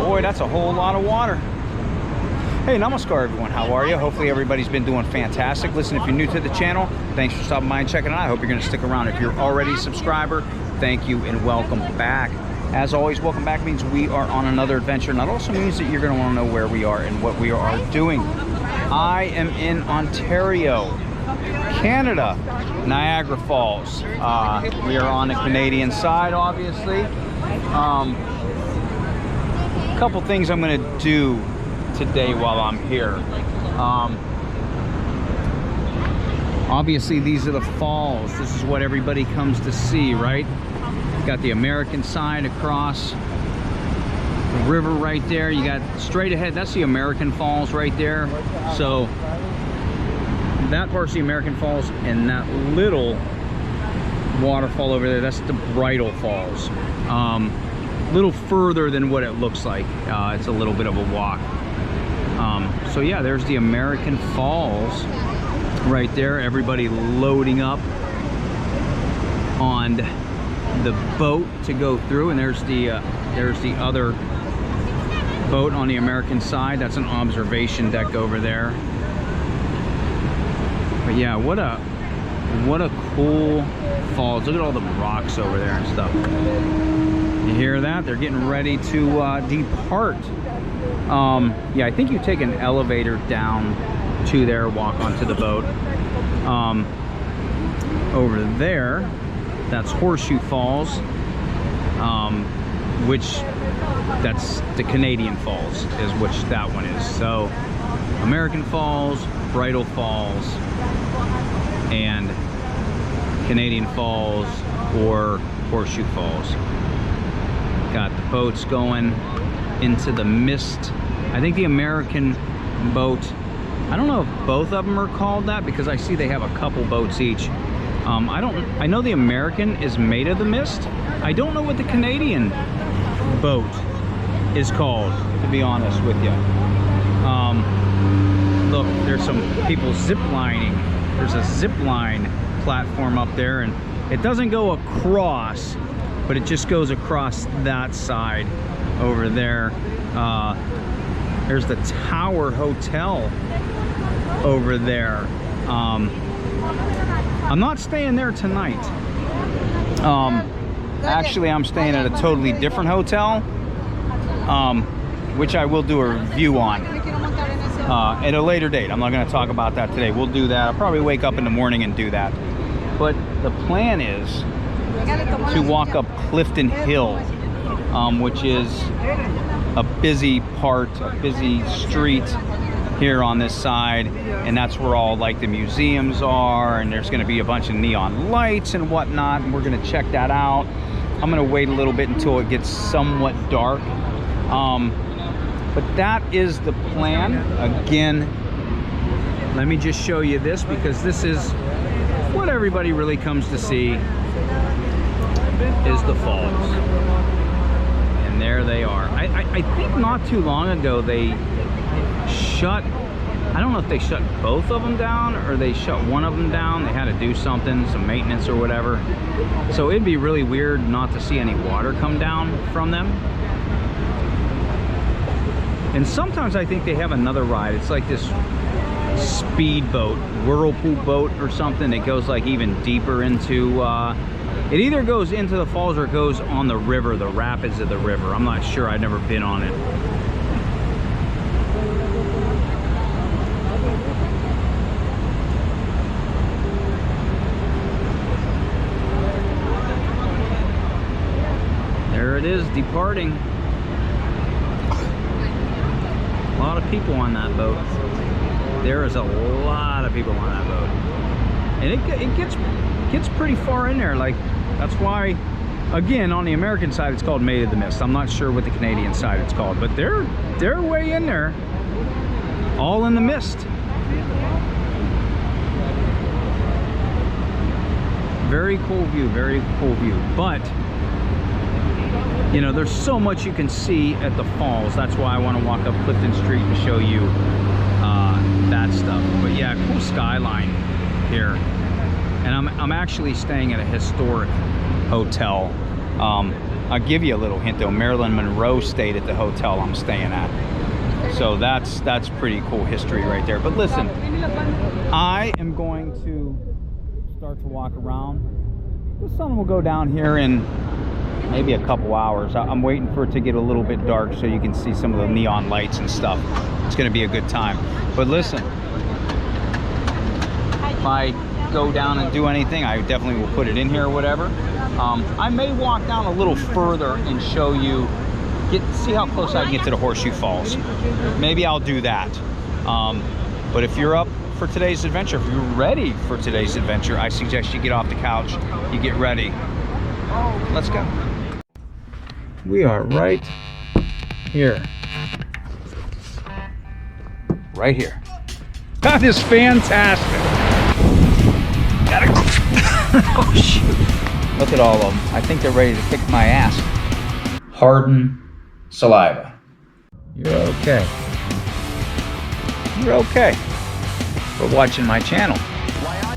Boy, that's a whole lot of water. Hey, namaskar everyone, how are you? Hopefully everybody's been doing fantastic. Listen, if you're new to the channel, thanks for stopping by and checking it out. I hope you're gonna stick around. If you're already a subscriber, thank you and welcome back. As always, welcome back means we are on another adventure, and that also means that you're gonna wanna know where we are and what we are doing. I am in Ontario, Canada, Niagara Falls. We are on the Canadian side, obviously. A couple things I'm gonna do today while I'm here. Obviously these are the falls. This is what everybody comes to see, right? Got the American side across the river right there. You got straight ahead, that's the American Falls right there. So that part's the American Falls, and that little waterfall over there, that's the Bridal Falls. A little further than what it looks like. It's a little bit of a walk. So yeah, there's the American Falls right there. Everybody loading up on the boat to go through, and there's the other boat on the American side. That's an observation deck over there. But yeah, what a cool falls. Look at all the rocks over there and stuff. You hear that? They're getting ready to depart. Yeah, I think you take an elevator down to there, walk onto the boat. Over there, that's Horseshoe Falls, which that's the Canadian Falls is which that one is. So American Falls, Bridal Falls, and Canadian Falls or Horseshoe Falls. Got the boats going into the mist. I think the American boat, I don't know if both of them are called that, because I see they have a couple boats each. I know the American is made of the mist. I don't know what the Canadian boat is called, to be honest with you. Look, there's some people zip lining. There's a zip line platform up there, and it doesn't go across, but it just goes across that side over there. There's the Tower Hotel over there. I'm not staying there tonight. Actually, I'm staying at a totally different hotel, which I will do a review on at a later date. I'm not going to talk about that today. We'll do that. I'll probably wake up in the morning and do that. But the plan is to walk up Clifton Hill, which is a busy part, a busy street here on this side, and that's where all like the museums are, and there's going to be a bunch of neon lights and whatnot, and we're going to check that out. I'm going to wait a little bit until it gets somewhat dark, but that is the plan. Again, let me just show you this, because this is what everybody really comes to see, is the falls. And there they are. I think not too long ago they shut, I don't know if they shut both of them down or they shut one of them down. They had to do something, some maintenance or whatever. So it'd be really weird not to see any water come down from them. And sometimes I think they have another ride. It's like this speedboat, whirlpool boat or something. It goes like even deeper into, it either goes into the falls or it goes on the river, the rapids of the river. I'm not sure, I've never been on it. There it is, departing. A lot of people on that boat. There is a lot of people on that boat. And it gets pretty far in there. Like, that's why, again, on the American side it's called Made of the Mist. I'm not sure what the Canadian side it's called, but they're way in there, all in the mist. Very cool view, very cool view. But you know, there's so much you can see at the falls. That's why I want to walk up Clifton Street and show you that stuff. But yeah, cool skyline here. And I'm actually staying at a historic hotel. I'll give you a little hint though. Marilyn Monroe stayed at the hotel I'm staying at. So that's pretty cool history right there. But listen, I am going to start to walk around. The sun will go down here in maybe a couple hours. I'm waiting for it to get a little bit dark so you can see some of the neon lights and stuff. It's going to be a good time. But listen, if I go down and do anything, I definitely will put it in here or whatever. I may walk down a little further and show you, see how close I can get to the Horseshoe Falls. Maybe I'll do that. But if you're up for today's adventure, if you're ready for today's adventure, I suggest you get off the couch, you get ready. Let's go. We are right here. Right here. That is fantastic. Oh shoot. Look at all of them. I think they're ready to kick my ass. Harden saliva. You're okay. You're okay for watching my channel.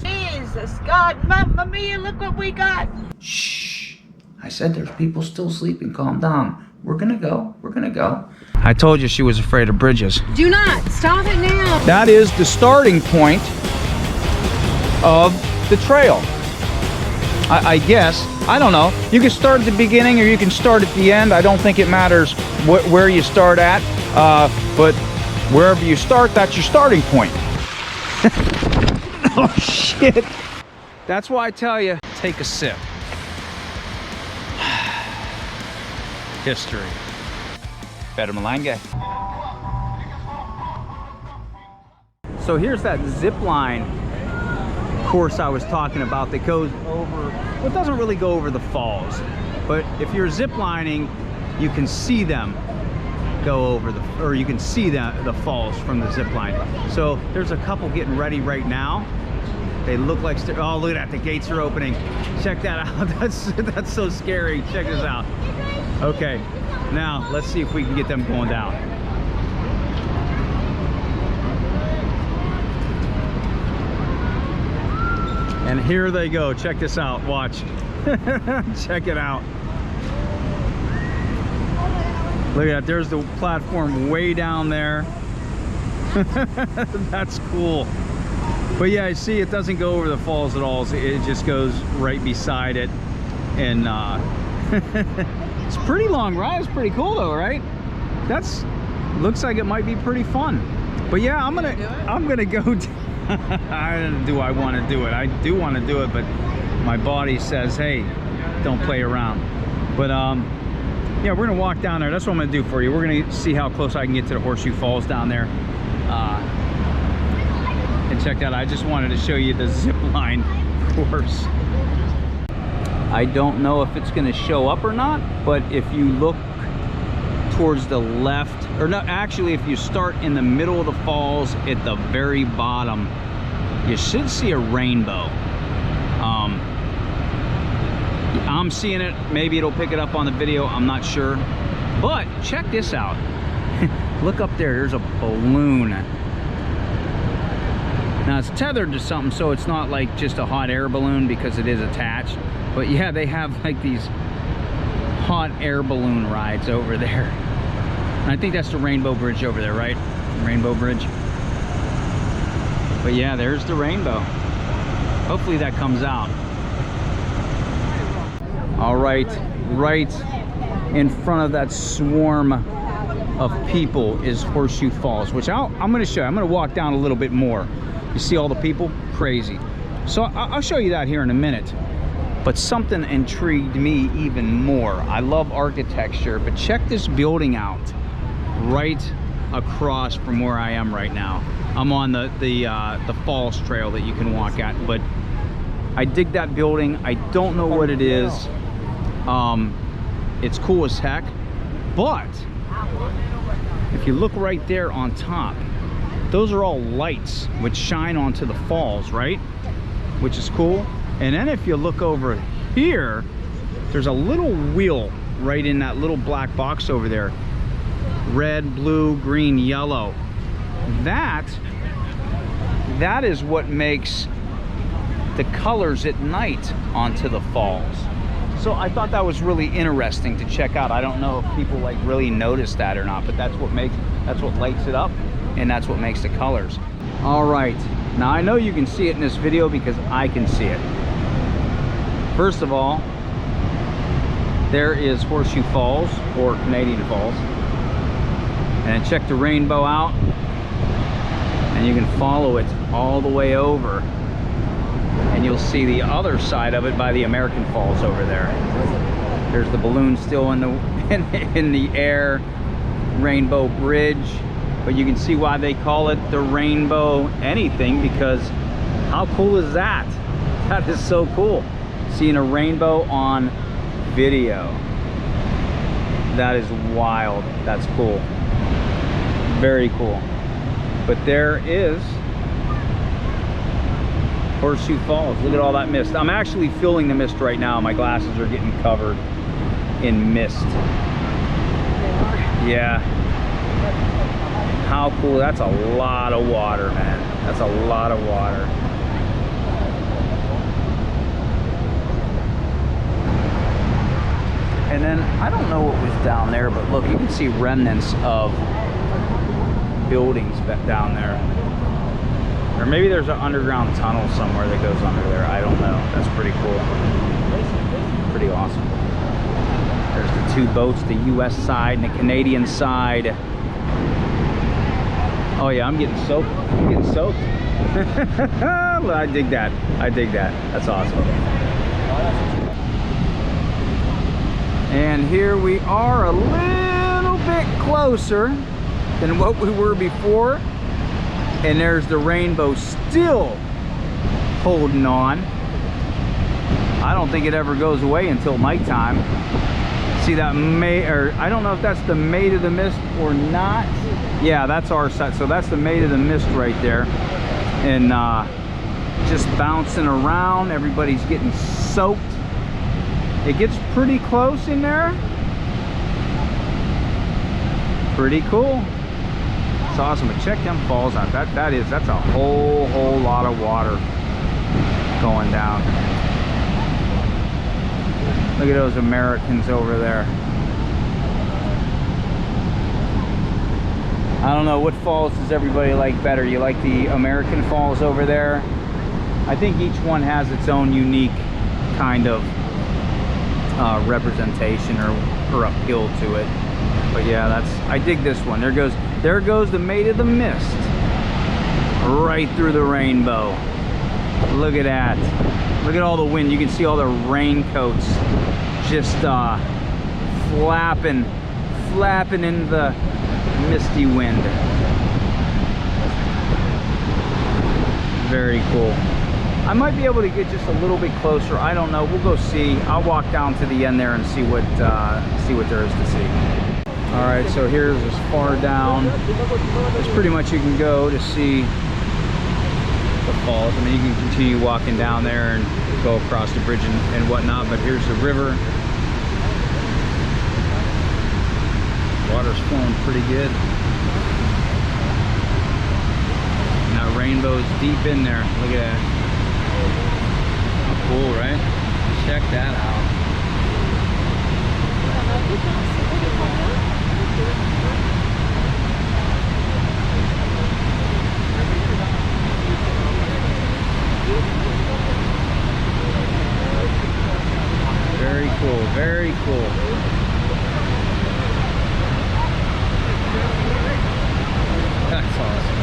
Jesus God, Mamma Mia, look what we got. Shh. I said there's people still sleeping. Calm down. We're gonna go. We're gonna go. I told you she was afraid of bridges. Do not. Stop it now. That is the starting point of the trail. I guess. I don't know. You can start at the beginning or you can start at the end. I don't think it matters where you start at. But wherever you start, that's your starting point. Oh, shit. That's why I tell you, take a sip. History. Better Malanga. So here's that zip line course I was talking about that goes over, well, it doesn't really go over the falls, but if you're zip lining, you can see them go over the, or you can see the falls from the zip line. So there's a couple getting ready right now. They look like, oh, look at that, the gates are opening. Check that out. That's so scary. Check this out. Okay, now let's see if we can get them going down. And here they go. Check this out. Watch. Check it out. Look at that. There's the platform way down there. That's cool. But yeah, I see it doesn't go over the falls at all. It just goes right beside it. And it's a pretty long ride. It's pretty cool though, right? That's, looks like it might be pretty fun. But yeah, I'm gonna go. Do I want to do it? I do want to do it, but my body says, hey, don't play around. But yeah, we're gonna walk down there. That's what I'm gonna do for you. We're gonna see how close I can get to the Horseshoe Falls down there. And check that out. I just wanted to show you the zip line course. I don't know if it's gonna show up or not, but if you look towards the left, or no, actually if you start in the middle of the falls at the very bottom, you should see a rainbow. I'm seeing it. Maybe it'll pick it up on the video, I'm not sure. But check this out. Look up there, there's a balloon. Now it's tethered to something, so it's not like just a hot air balloon because it is attached. But yeah, they have like these hot air balloon rides over there. And I think that's the Rainbow Bridge over there, right? Rainbow Bridge. But yeah, there's the rainbow. Hopefully that comes out. All right, right in front of that swarm of people is Horseshoe Falls, which I'm going to show you. I'm going to walk down a little bit more. You see all the people? Crazy. So I'll show you that here in a minute. But something intrigued me even more. I love architecture, but check this building out right across from where I am right now. I'm on the falls trail that you can walk at, but I dig that building. I don't know what it is. It's cool as heck, but if you look right there on top, those are all lights which shine onto the falls, right? Which is cool. And then if you look over here, there's a little wheel right in that little black box over there. Red, blue, green, yellow. That is what makes the colors at night onto the falls. So I thought that was really interesting to check out. I don't know if people like really notice that or not, but that's what lights it up, and that's what makes the colors. All right, now I know you can see it in this video because I can see it. First of all, there is Horseshoe Falls, or Canadian Falls. And check the rainbow out, and you can follow it all the way over, and you'll see the other side of it by the American Falls over there. There's the balloon still in the air, Rainbow Bridge, but you can see why they call it the Rainbow anything, because how cool is that? That is so cool, seeing a rainbow on video. That is wild. That's cool. Very cool. But there is Horseshoe Falls. Look at all that mist. I'm actually feeling the mist right now. My glasses are getting covered in mist. Yeah. How cool. That's a lot of water, man. That's a lot of water. And then I don't know what was down there, but look, you can see remnants of buildings down there. Or maybe there's an underground tunnel somewhere that goes under there. I don't know. That's pretty cool. Pretty awesome. There's the two boats, the US side and the Canadian side. Oh yeah, I'm getting soaked. I'm getting soaked. I dig that. I dig that. That's awesome. And here we are, a little bit closer than what we were before, and there's the rainbow still holding on. I don't think it ever goes away until nighttime. See that or I don't know if that's the Maid of the Mist or not. Yeah, that's our side. So that's the Maid of the Mist right there, and just bouncing around. Everybody's getting soaked. It gets pretty close in there. Pretty cool. It's awesome. But check them falls out. That's a whole lot of water going down. Look at those Americans over there. I don't know, what falls does everybody like better? You like the American Falls over there? I think each one has its own unique kind of representation or appeal to it. But yeah, I dig this one. There goes the Maid of the Mist right through the rainbow. Look at that. Look at all the wind. You can see all the raincoats just flapping in the misty wind. Very cool. I might be able to get just a little bit closer. I don't know. We'll go see. I'll walk down to the end there and see what there is to see. All right, so here's as far down as pretty much you can go to see the falls. I mean, you can continue walking down there and go across the bridge and whatnot, but here's the river. Water's flowing pretty good. And that rainbow's deep in there. Look at that. How cool, right? Check that out. Very cool, very cool. That's awesome.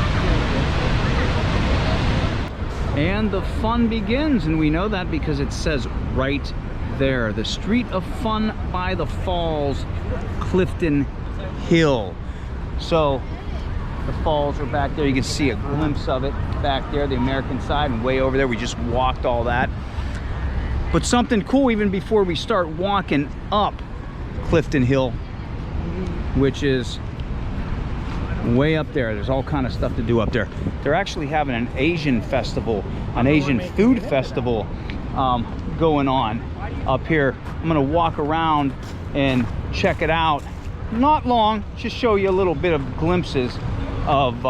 And the fun begins, and we know that because it says right there, the Street of Fun by the Falls, Clifton Hill. So the falls are back there. You can see a glimpse of it back there, the American side, and way over there. We just walked all that. But something cool even before we start walking up Clifton Hill, which is way up there. There's all kind of stuff to do up there. They're actually having an Asian festival, an Asian food festival going on up here. I'm gonna walk around and check it out. Not long, just show you a little bit of glimpses of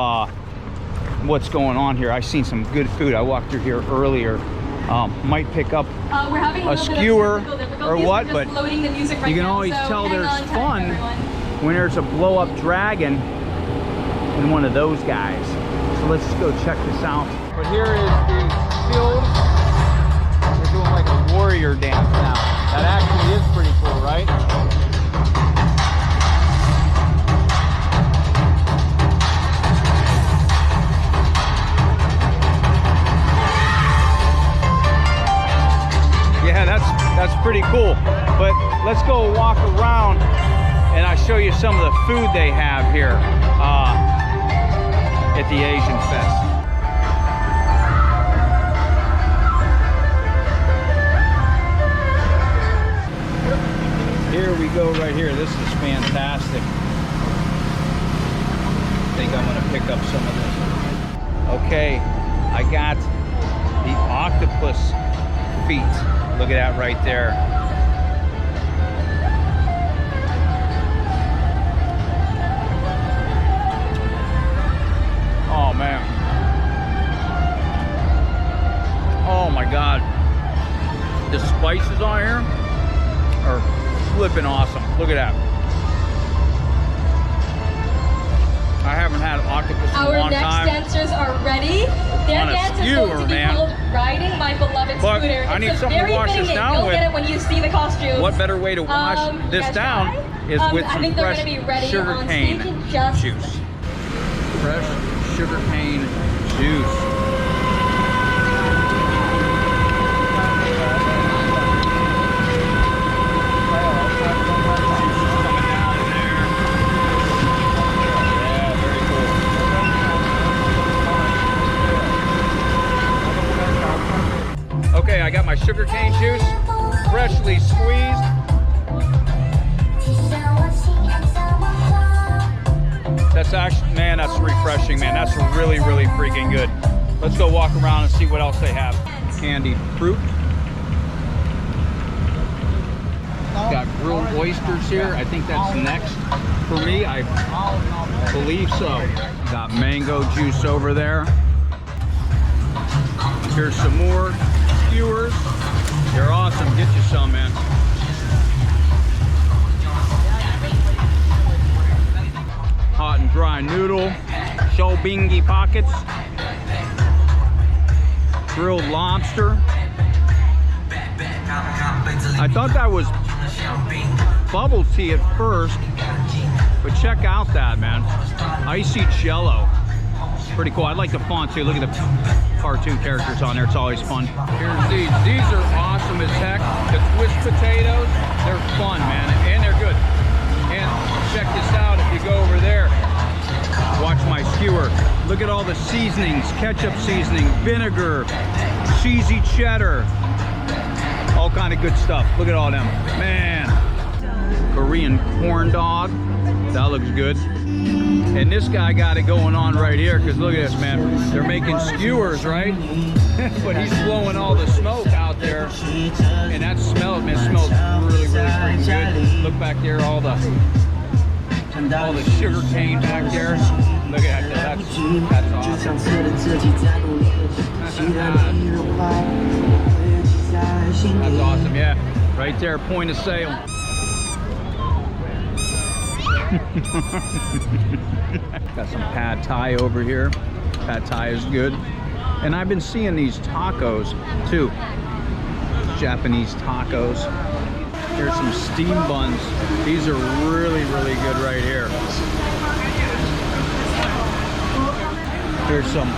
what's going on here. I've seen some good food. I walked through here earlier. Might pick up a skewer or what, but you can always tell there's fun when there's a blow-up dragon in one of those guys. So let's just go check this out. But here is the field. They're doing like a warrior dance now. That actually is pretty cool, right? Yeah, that's pretty cool. But let's go walk around and I'll show you some of the food they have here at the Asian Fest. Here we go right here. This is fantastic. I think I'm gonna pick up some of this. Okay, I got the octopus feet. Look at that right there. Oh man. Oh my God. The spices on here are flipping awesome. Look at that. I haven't had octopus in a long time. Our next dancers are ready. Their dance is going to be called Riding My Beloved But Scooter. I need something to wash this down You'll with. get it when you see the costumes. What better way to wash this down is with I some think they're fresh gonna be ready sugar on cane stage in just juice. Fresh sugar cane juice. Okay, I got my sugar cane juice, freshly squeezed. That's actually, man, that's refreshing, man. That's really, really freaking good. Let's go walk around and see what else they have. Candied fruit. Got grilled oysters here. I think that's next for me. I believe so. Got mango juice over there. Here's some more skewers. They're awesome. Get you some, man. Hot and dry noodle. Shobingi pockets. Grilled lobster. I thought that was bubble tea at first, but check out that, man. Icy jello. Pretty cool. I like the font too. Look at the cartoon characters on there. It's always fun. Here's these. These are awesome as heck. The twist potatoes, they're fun, man, and they're good. And check this out. If you go over there, watch my skewer. Look at all the seasonings: ketchup seasoning, vinegar, cheesy cheddar, all kind of good stuff. Look at all them, man. Korean corn dog. That looks good. And this guy got it going on right here, because look at this, man. They're making skewers, right? But he's blowing all the smoke out there. And that smell, man, smells really, really freaking good. Look back there, all the sugar cane back there. Look at that. That's awesome. That's awesome, yeah. Right there, point of sale. Got some pad thai over here. Pad thai is good. And I've been seeing these tacos too. Japanese tacos. Here's some steam buns. These are really, really good right here. Here's some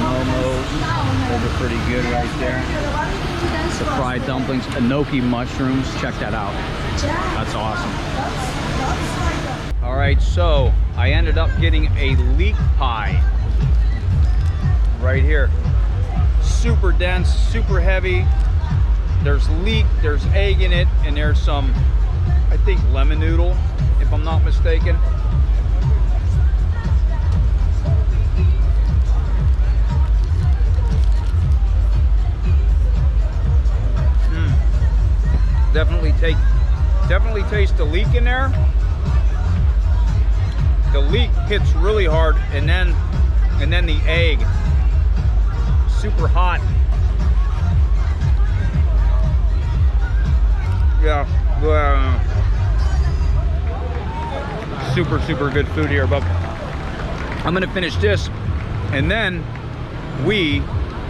momos. Those are pretty good right there. The fried dumplings, enoki mushrooms. Check that out. That's awesome. All right, so I ended up getting a leek pie right here. Super dense, super heavy. There's leek, there's egg in it, and there's some, I think, lemon noodle, if I'm not mistaken. Definitely taste the leek in there. The leek hits really hard, and then the egg, super hot. Yeah. Super, super good food here, but I'm gonna finish this and then we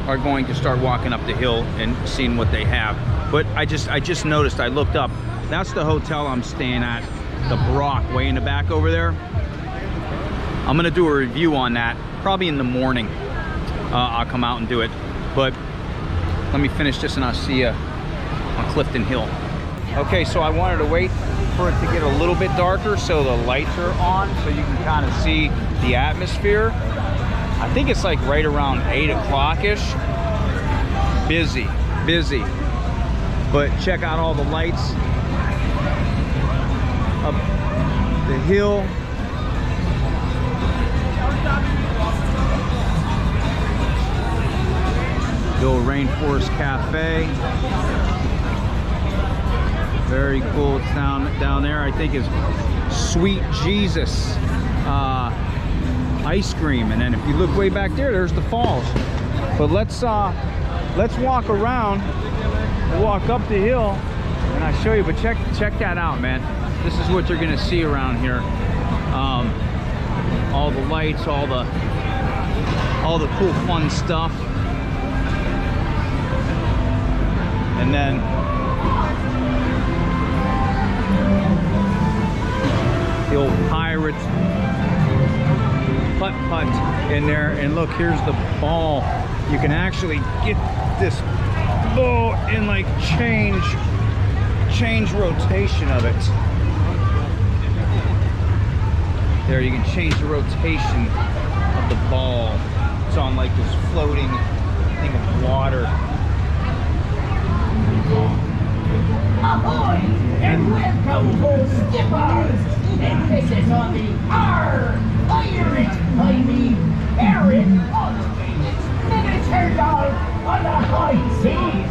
are going to start walking up the hill and seeing what they have. But I just noticed, I looked up, that's the hotel I'm staying at, the Brock, way in the back over there. I'm gonna do a review on that probably in the morning. I'll come out and do it, but let me finish this and I'll see you on Clifton Hill. Okay, so I wanted to wait for it to get a little bit darker so the lights are on so you can kind of see the atmosphere. I think it's like right around 8 o'clock-ish. Busy, but check out all the lights up the hill. Little Rainforest Cafe. Very cool. It's down there. I think is Sweet Jesus ice cream, and then if you look way back there, there's the falls. But let's walk around. We'll walk up the hill, and I'll show you. But check that out, man. This is what you're gonna see around here. All the lights, all the cool, fun stuff, and then the old pirate putt in there. And look, here's the ball. You can actually get this ball and like change rotation of it. There, you can change the rotation of the ball. It's on like this floating thing of water. Ahoy! And welcome, old skippers! And this is on the pirate, Eric, miniature dog on the high seas.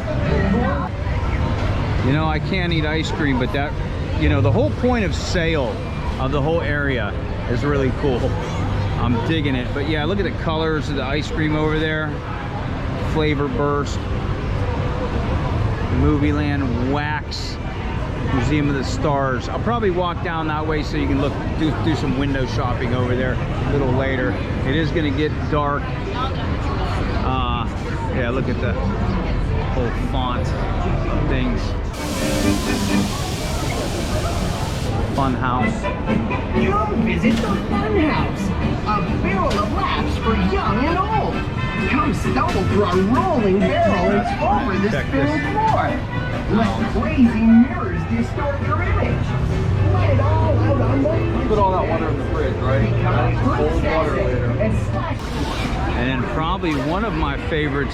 You know, I can't eat ice cream, but that, you know, the whole point of sale of the whole area is really cool. I'm digging it. But yeah, look at the colors of the ice cream over there. Flavor Burst, Movie Land, Wax, Museum of the Stars. I'll probably walk down that way so you can look, do some window shopping over there a little later. It is going to get dark. Yeah, look at the whole font things. Fun house. Come visit the Fun House, a barrel of laughs for young and old. Come stumble through a rolling barrel and over the spinning floor. Let crazy mirrors distort your image. Let it all out on the... Put all that water in the fridge, right? Cold water later. And then probably one of my favorite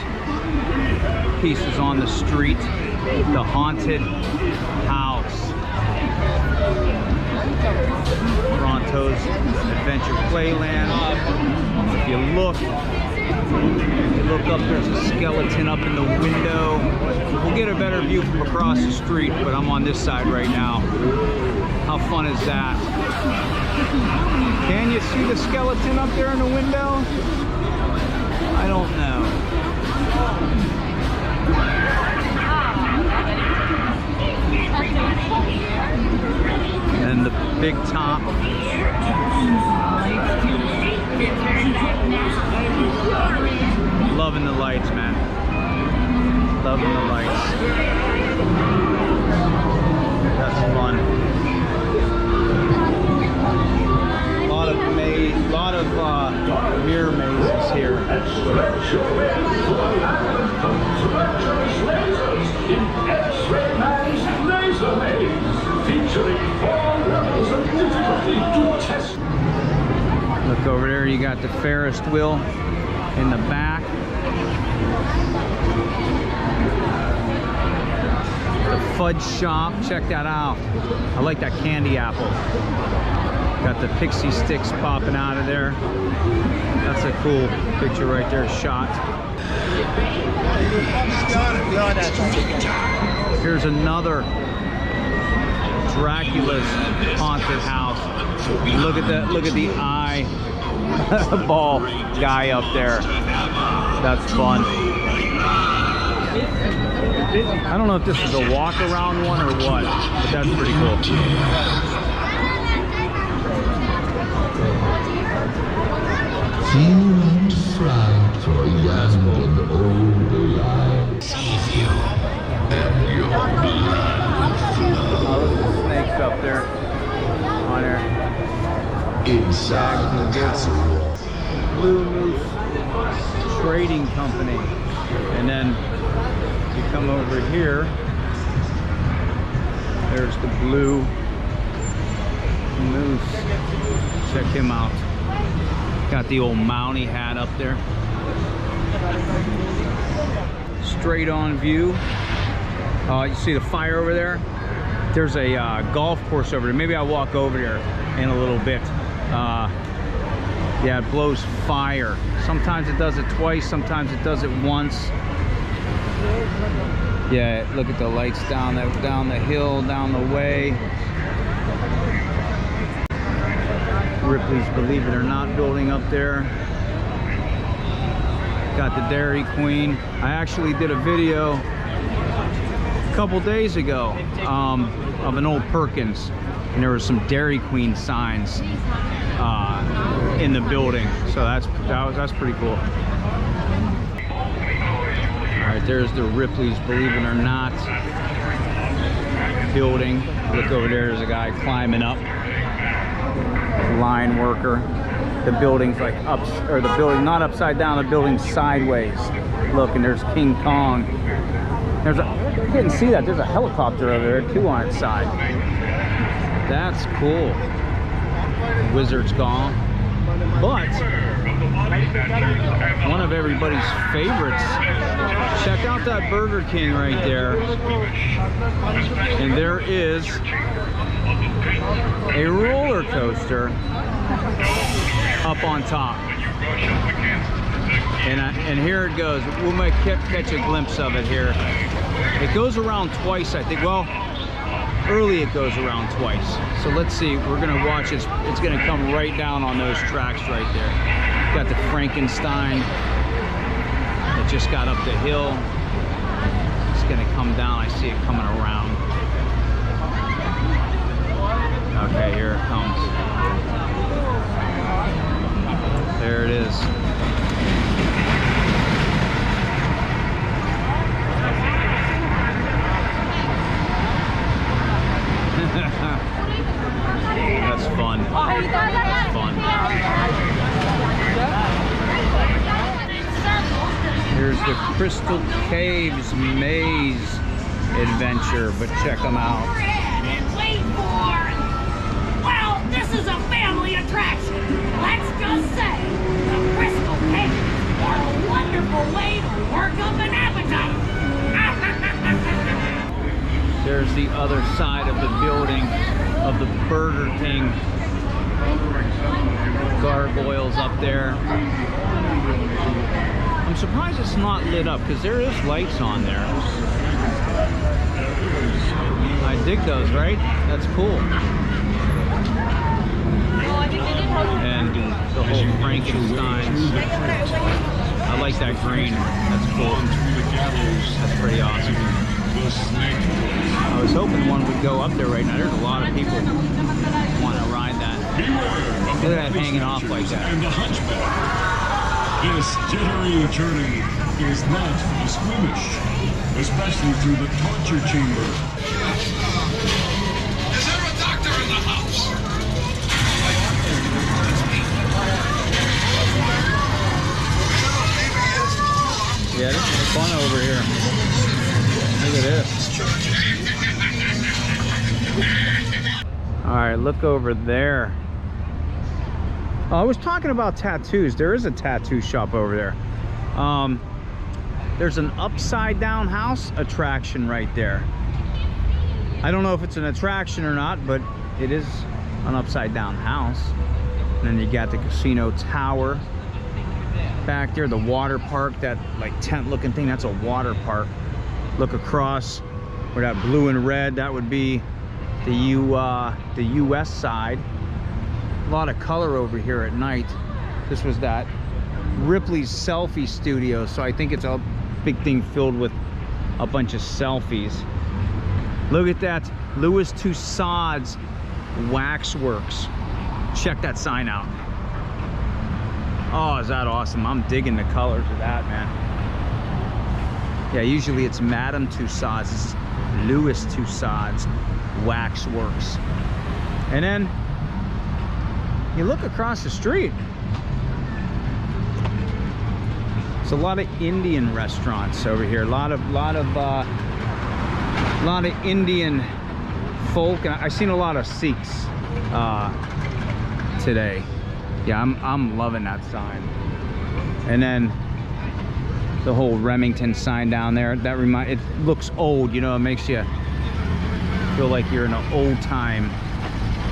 pieces on the street, the haunted house. Toronto's Adventure Playland. If you look up, there's a skeleton up in the window. We'll get a better view from across the street, but I'm on this side right now. How fun is that? Can you see the skeleton up there in the window? I don't know. And the big top. Loving the lights, man. Loving the lights. That's fun. Lot of mirror mazes here. Look over there, you got the Ferris wheel in the back. The fudge shop, check that out. I like that candy apple. Got the pixie sticks popping out of there. That's a cool picture right there, shot. Here's another Dracula's haunted house. Look at the eye ball guy up there. That's fun. I don't know if this is a walk around one or what, but that's pretty cool. That's cool. Oh, look at the snakes up there. On there. Inside the castle. Blue Moose Trading Company. And then you come over here, there's the Blue Moose. Check him out. Got the old Mountie hat up there. Straight on view. You see the fire over there? There's a golf course over there. Maybe I'll walk over there in a little bit. Yeah, it blows fire. Sometimes it does it twice, sometimes it does it once. Yeah, look at the lights down the hill, down the way. Ripley's Believe It or Not building up there. Got the Dairy Queen. I actually did a video a couple days ago of an old Perkins, and there were some Dairy Queen signs in the building, so that's pretty cool. All right, there's the Ripley's Believe It or Not building. Look over there, there's a guy climbing up. Line worker. The building's like the building not upside down, the building's sideways. Look, and there's King Kong. You didn't see that. There's a helicopter over there too on its side. That's cool. The Wizard's gone. But one of everybody's favorites. Check out that Burger King right there. And there is a roller coaster up on top. And here it goes. We might catch a glimpse of it here. It goes around twice, I think. Well, early it goes around twice. So let's see. We're gonna watch it. It's gonna come right down on those tracks right there. Got the Frankenstein that just got up the hill. It's gonna come down. I see it coming around. Okay, here it comes. There it is. That's fun. That's fun. Here's the Crystal Caves Maze Adventure, but check them out. Well, this is a family attraction. Let's just say the Crystal Caves are a wonderful way to work up an appetite. There's the other side of the building of the Burger King. Gargoyles up there. I'm surprised it's not lit up because there is lights on there. I dig those, right? That's cool. And the whole Frankensteins. I like that green. That's cool. That's pretty awesome. I was hoping one would go up there right now. There's a lot of people who want to ride that. Look at that hanging off like that. This jittery journey is not for the squeamish, especially through the torture chamber. Is there a doctor in the house? Yeah, this is fun over here. Look at this. All right, look over there. Oh, I was talking about tattoos. There is a tattoo shop over there. There's an upside down house attraction right there. I don't know if it's an attraction or not, but it is an upside down house. And then you got the casino tower back there, the water park, that like tent looking thing, that's a water park. Look across where that blue and red, that would be the US side. A lot of color over here at night. This was that Ripley's selfie studio, so I think it's a big thing filled with a bunch of selfies. Look at that, Louis Tussauds Waxworks. Check that sign out. Oh, is that awesome? I'm digging the colors of that, man. Yeah, usually it's Madame Tussauds. This is Louis Tussauds Waxworks. And then you look across the street. It's a lot of Indian restaurants over here. A lot of Indian folk. And I've seen a lot of Sikhs today. Yeah, I'm loving that sign. And then the whole Remington sign down there. It looks old. You know, it makes you feel like you're in an old time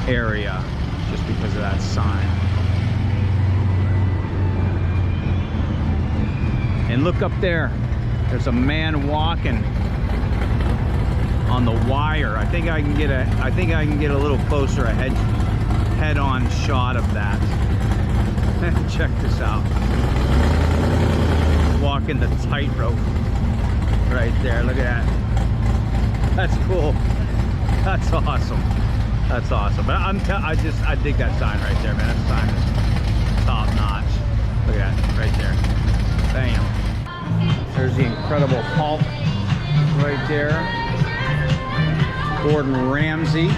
area just because of that sign. And look up there, there's a man walking on the wire. I think I can get a little closer, a head-on shot of that. Check this out. Walking the tightrope right there. Look at that. That's cool. That's awesome. That's awesome. But I dig that sign right there, man. That sign is top notch. Look at that right there. Bam. There's the Incredible Hulk right there. Gordon Ramsay.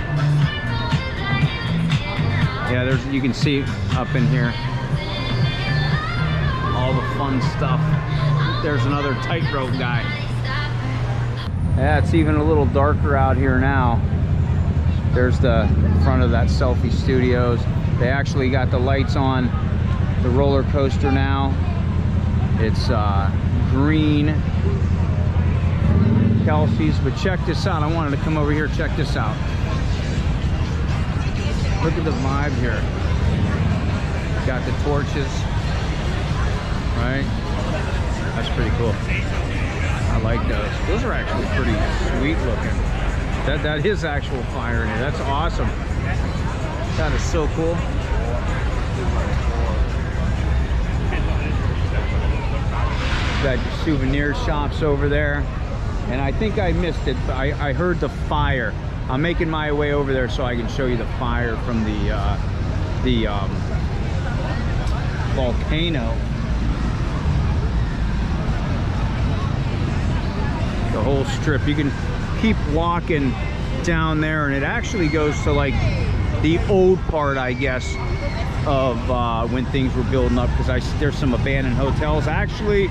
Yeah, you can see up in here all the fun stuff. There's another tightrope guy. Yeah, it's even a little darker out here now. There's the front of that selfie studios. They actually got the lights on the roller coaster now. It's green Kelsey's, but check this out. I wanted to come over here, check this out. Look at the vibe here. Got the torches, right? That's pretty cool. I like those. Those are actually pretty sweet looking. That is actual fire in here. That's awesome. That is so cool. Got your souvenir shops over there. And I think I missed it, but I heard the fire. I'm making my way over there so I can show you the fire from the volcano. The whole strip. You can keep walking down there, and it actually goes to like the old part, I guess, of when things were building up, because there's some abandoned hotels. Actually,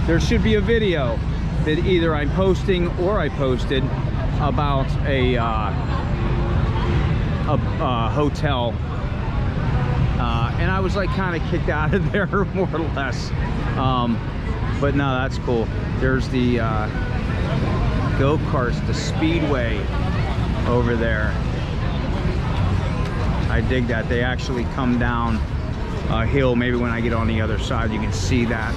there should be a video that either I'm posting or I posted about a hotel, and I was like kind of kicked out of there more or less, but no, that's cool. There's the go-karts, the speedway over there. I dig that. They actually come down a hill. Maybe when I get on the other side you can see that.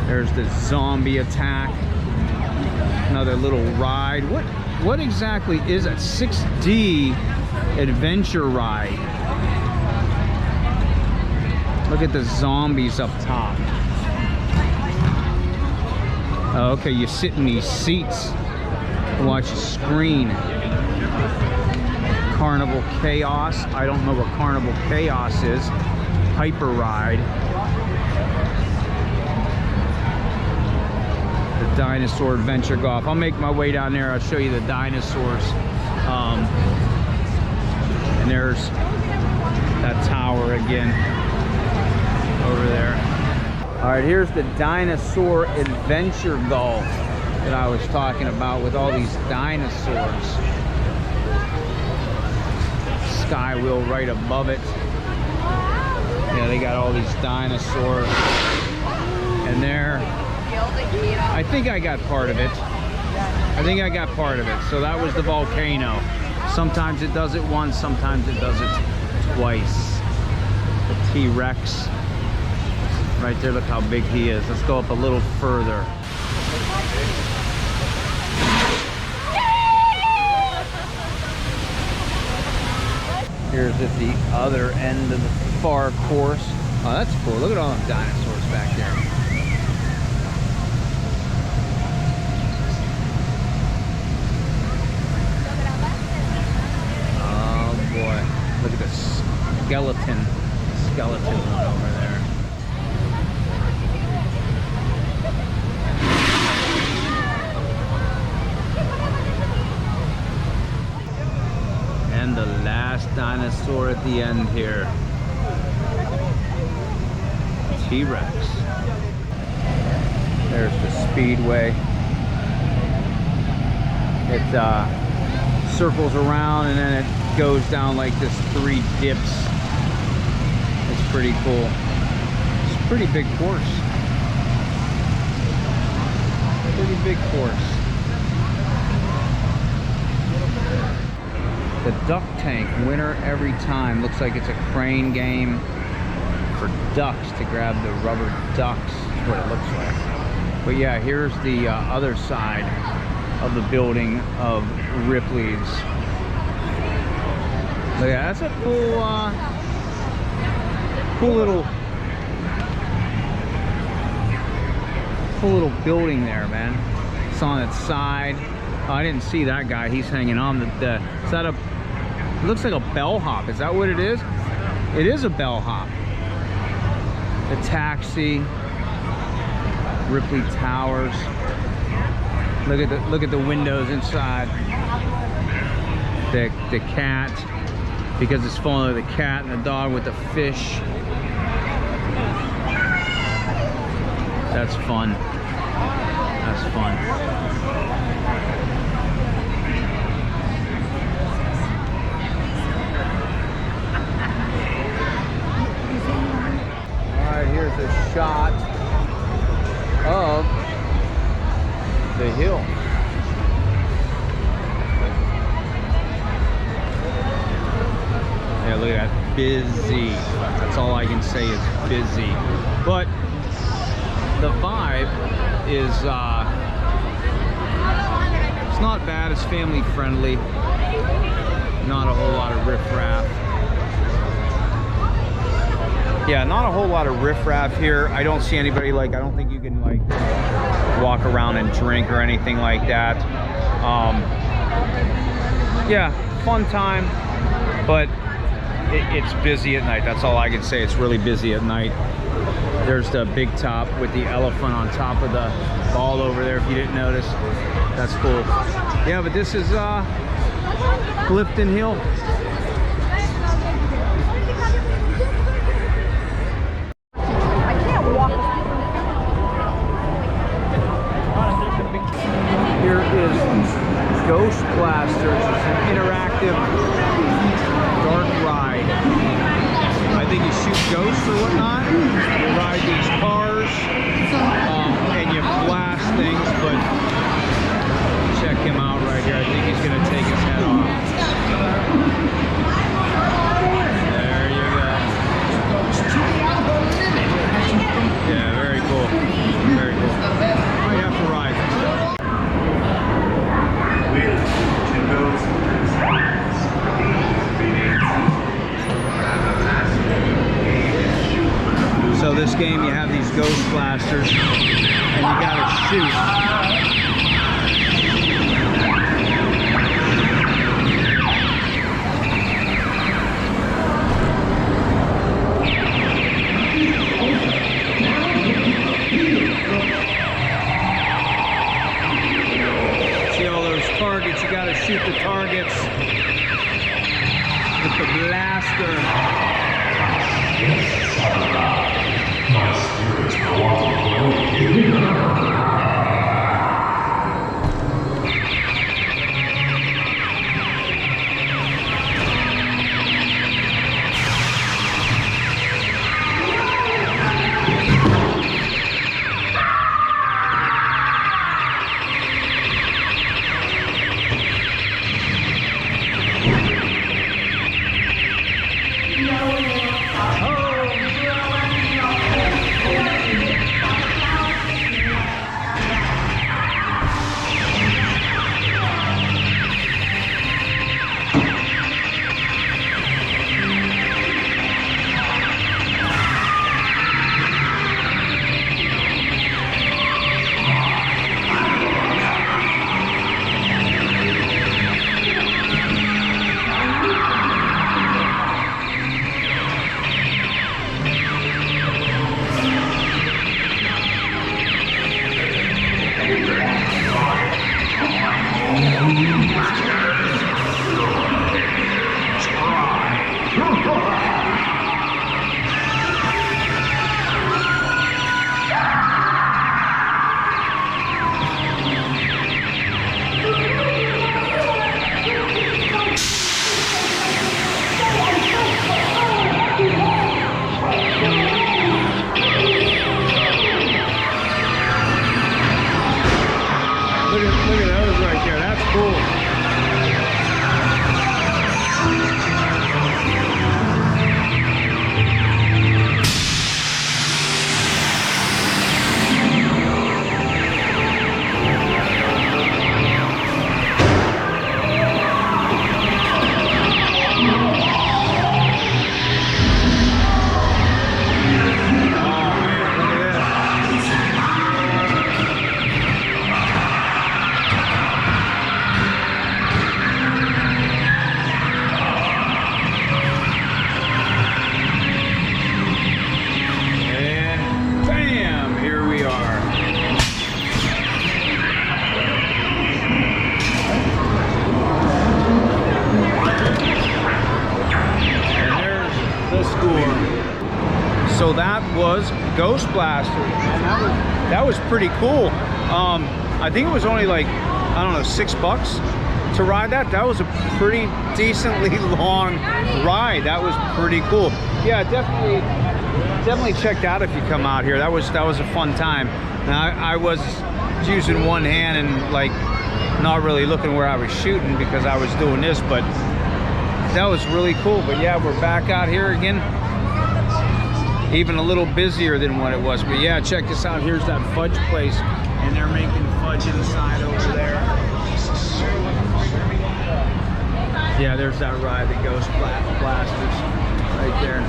There's the zombie attack. Another little ride. What exactly is that? 6D adventure ride. Look at the zombies up top. Oh, okay, you sit in these seats and watch a screen. Carnival Chaos. I don't know what Carnival Chaos is. Hyper ride. The Dinosaur Adventure Golf. I'll make my way down there. I'll show you the dinosaurs. And there's that tower again over there. All right, here's the Dinosaur Adventure Golf that I was talking about with all these dinosaurs. Sky wheel right above it. Yeah, they got all these dinosaurs. And there, I think I got part of it. So that was the volcano. Sometimes it does it once, sometimes it does it twice. The T-Rex. Right there, look how big he is. Let's go up a little further. Here's at the other end of the far course. Oh, that's cool. Look at all the dinosaurs back there. skeleton one over there. And the last dinosaur at the end here. T-Rex. There's the speedway. It circles around and then it goes down like this 3 dips. It's pretty cool. It's a pretty big course. Pretty big course. The duck tank, winner every time. Looks like it's a crane game for ducks to grab the rubber ducks. That's what it looks like. But yeah, here's the other side of the building of Ripley's. Look at that. That's a cool little building there, man. It's on its side. Oh, I didn't see that guy. He's hanging on. Is that a? It looks like a bellhop. Is that what it is? It is a bellhop. The taxi. Ripley Towers. Look at the windows inside. The cat, because it's full of the cat and the dog with the fish. That's fun. That's fun. Here's a shot of the hill. Yeah, look at that. Busy. That's all I can say is busy. But the vibe is it's not bad. It's family friendly. Not a whole lot of riffraff. Yeah, not a whole lot of riffraff here. I don't see anybody, like, I don't think you can like walk around and drink or anything like that. Yeah, fun time, but it's busy at night. That's all I can say. It's really busy at night. There's the big top with the elephant on top of the ball over there, if you didn't notice. That's cool. Yeah, but this is Clifton Hill. Here is Ghost Blasters. It's an interactive dark ride. I think you shoot ghosts or whatnot. You ride these cars and you blast things, but check him out right here. I think he's going to take his head off. There you go. Yeah, very cool. Very cool. Might have to ride. So this game, you have these ghost blasters and you gotta shoot. See all those targets, you gotta shoot the targets with the blaster. My spirits want to grow. So that was Ghost Blaster, and that was pretty cool. I think it was only like, I don't know, $6 to ride that. That was a pretty decently long ride. That was pretty cool. Yeah, definitely check that out if you come out here. That was a fun time. And I was using one hand and like not really looking where I was shooting because I was doing this, but that was really cool. But yeah, we're back out here again, even a little busier than what it was. But yeah, check this out. Here's that fudge place, and they're making fudge inside over there. Yeah, there's that ride, the Ghost Blasters, right there.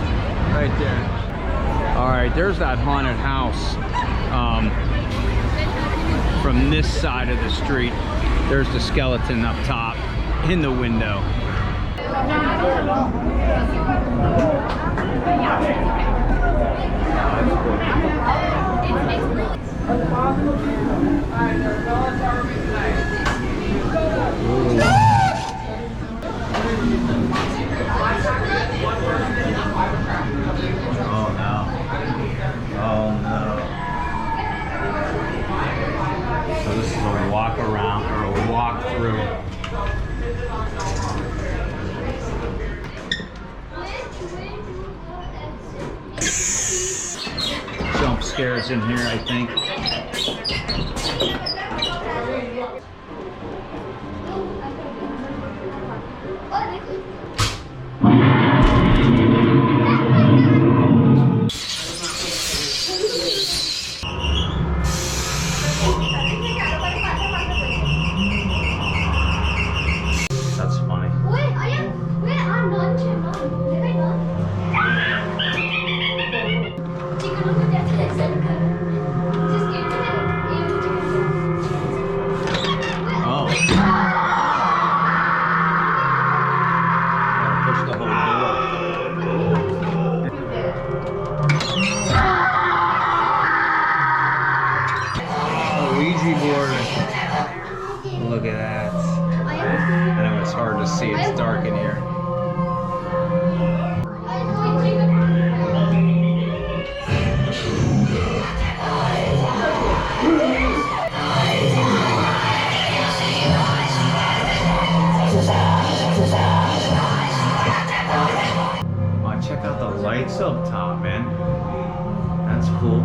All right, there's that haunted house. From this side of the street, there's the skeleton up top in the window. Oh no. Oh no. So this is a walk around, or a walk through. Jump scares in here, I think. That's funny. Oh. Gotta push the whole door. Ouija board. Look at that. I know it's hard to see, it's dark in here. Oh, check out the lights up top, man. That's cool.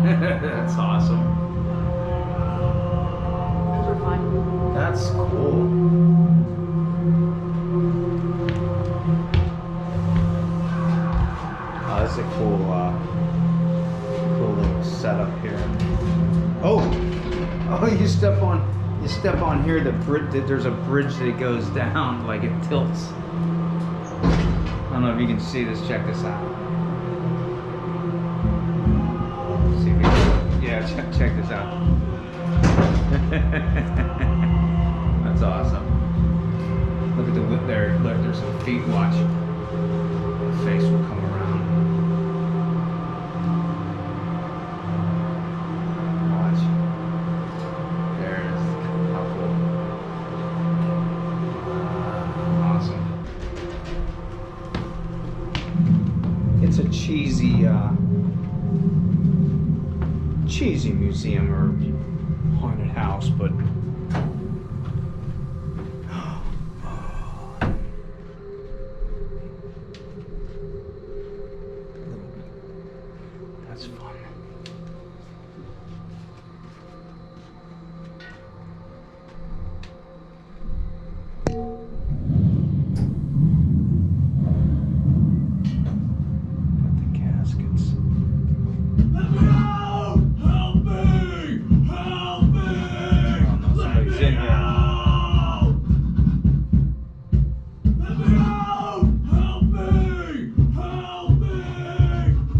That's awesome. That's cool. Oh, that's a cool little setup here. Oh, you step on here. There's a bridge that goes down, like it tilts. I don't know if you can see this. Check this out. See if you can, yeah, check this out. That's awesome. Look at the whip there. Look, there's some feet. Watch. The face will come around. Watch. There's how cool. Awesome. It's a cheesy museum or haunted house, but that's fun. Got the caskets. Let me out! Help me! Help me! Somebody's in here. Let me out! Help me! Help me!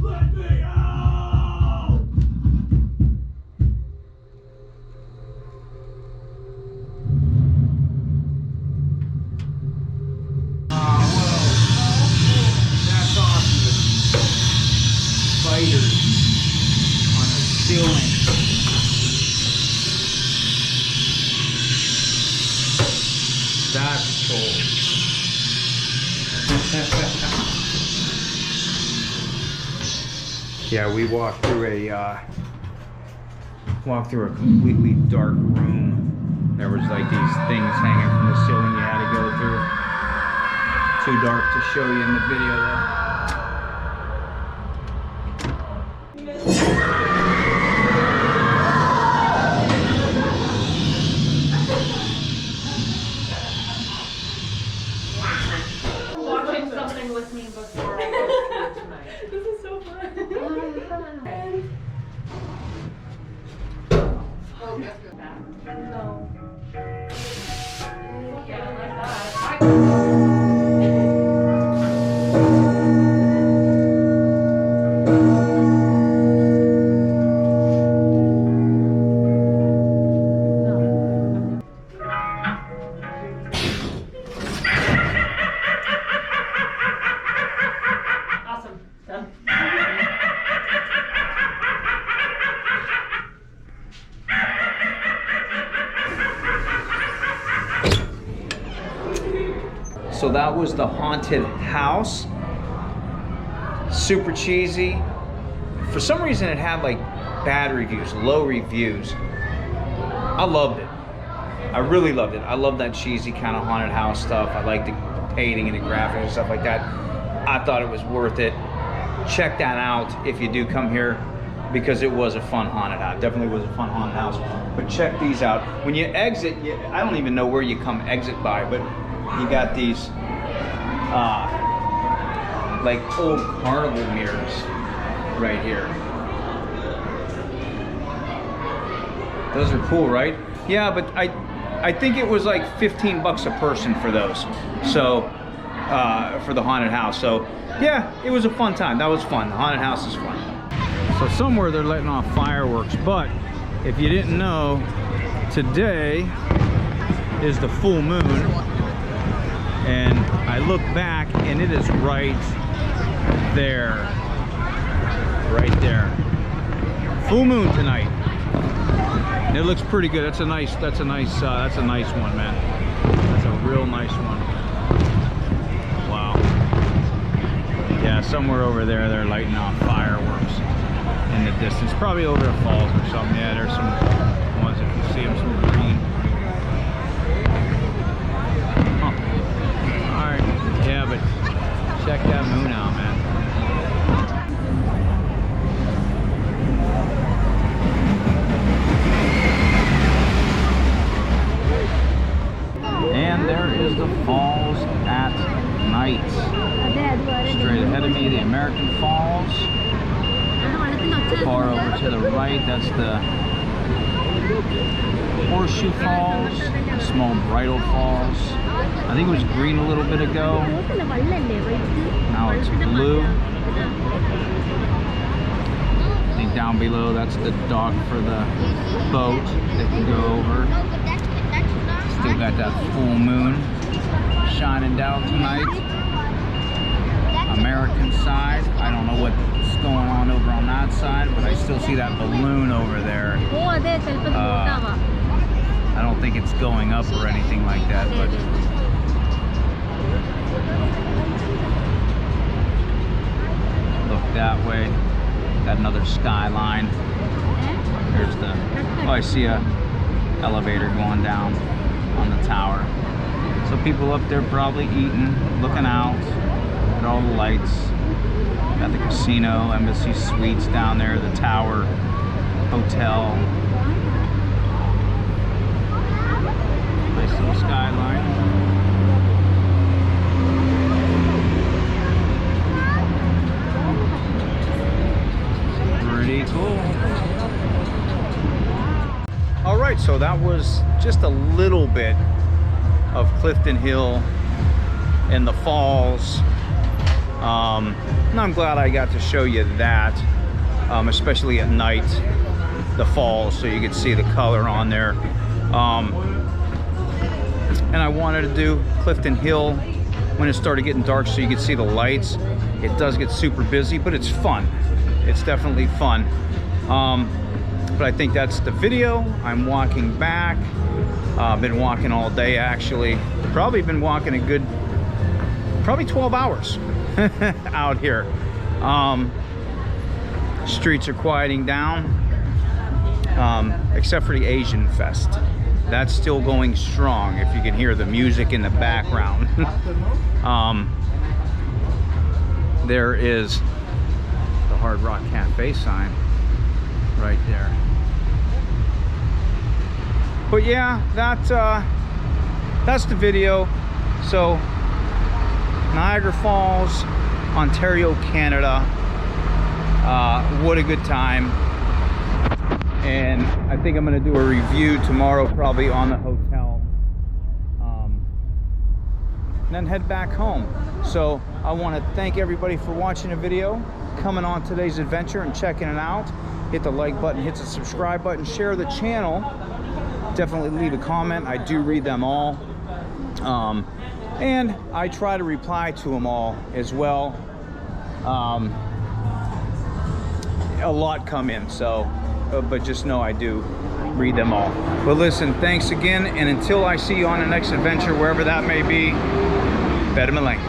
Let me out! That's awesome. The spiders on the ceiling. That's cool. Yeah, we walked through a completely dark room. There was like these things hanging from the ceiling you had to go through. Too dark to show you in the video though. Watching something with me before I go to tonight. This is so fun. No. Yeah, like that. Awesome. Done. So that was the haunted house. Super cheesy. For some reason it had like bad reviews, low reviews. I loved it. I really loved it. I love that cheesy kind of haunted house stuff. I like the painting and the graphics and stuff like that. I thought it was worth it. Check that out if you do come here, because it was a fun haunted house. Definitely was a fun haunted house. But check these out. When you exit, I don't even know where you come exit by, but you got these like old carnival mirrors right here. Those are cool, right? Yeah, but I think it was like 15 bucks a person for those. So for the haunted house. So yeah, it was a fun time. That was fun. The haunted house is fun. So somewhere they're letting off fireworks, but if you didn't know, today is the full moon, and I look back and it is right there. Right there. Full moon tonight. And it looks pretty good. That's a nice one, man. That's a real nice one. Wow. Yeah, somewhere over there they're lighting off fireworks in the distance. Probably over the falls or something. Yeah, there's some ones, if you see them, some green. Huh. Alright, yeah, but check that moon out, man. And there is the falls at night. Straight ahead of me, the American Falls. Far over to the right, that's the Horseshoe Falls, Small Bridle Falls. I think it was green a little bit ago. Now it's blue. I think down below, that's the dock for the boat that can go over. Still got that full moon shining down tonight. American side, I don't know what's going on over on that side, but I still see that balloon over there. I don't think it's going up or anything like that, but look that way. Got another skyline. There's the, oh, I see a elevator going down on the tower. So people up there probably eating, looking out at all the lights. Got the casino, Embassy Suites down there, the tower, hotel. Nice little skyline. Pretty cool. All right, so that was just a little bit of Clifton Hill and the falls. And I'm glad I got to show you that, especially at night, the falls, so you could see the color on there. And I wanted to do Clifton Hill when it started getting dark so you could see the lights. It does get super busy, but it's fun. It's definitely fun. But I think that's the video. I'm walking back. I've been walking all day, actually. Probably been walking a good, probably 12 hours out here. Streets are quieting down, except for the Asian Fest. That's still going strong, if you can hear the music in the background. There is the Hard Rock Cafe sign right there. But yeah, that's the video. So Niagara Falls, Ontario, Canada. What a good time. And I think I'm gonna do a review tomorrow, probably on the hotel, and then head back home. So I want to thank everybody for watching the video, coming on today's adventure and checking it out. Hit the like button, hit the subscribe button, share the channel. Definitely leave a comment. I do read them all, and I try to reply to them all as well. A lot come in, so but just know I do read them all. But listen, thanks again, and until I see you on the next adventure, wherever that may be, better my lane.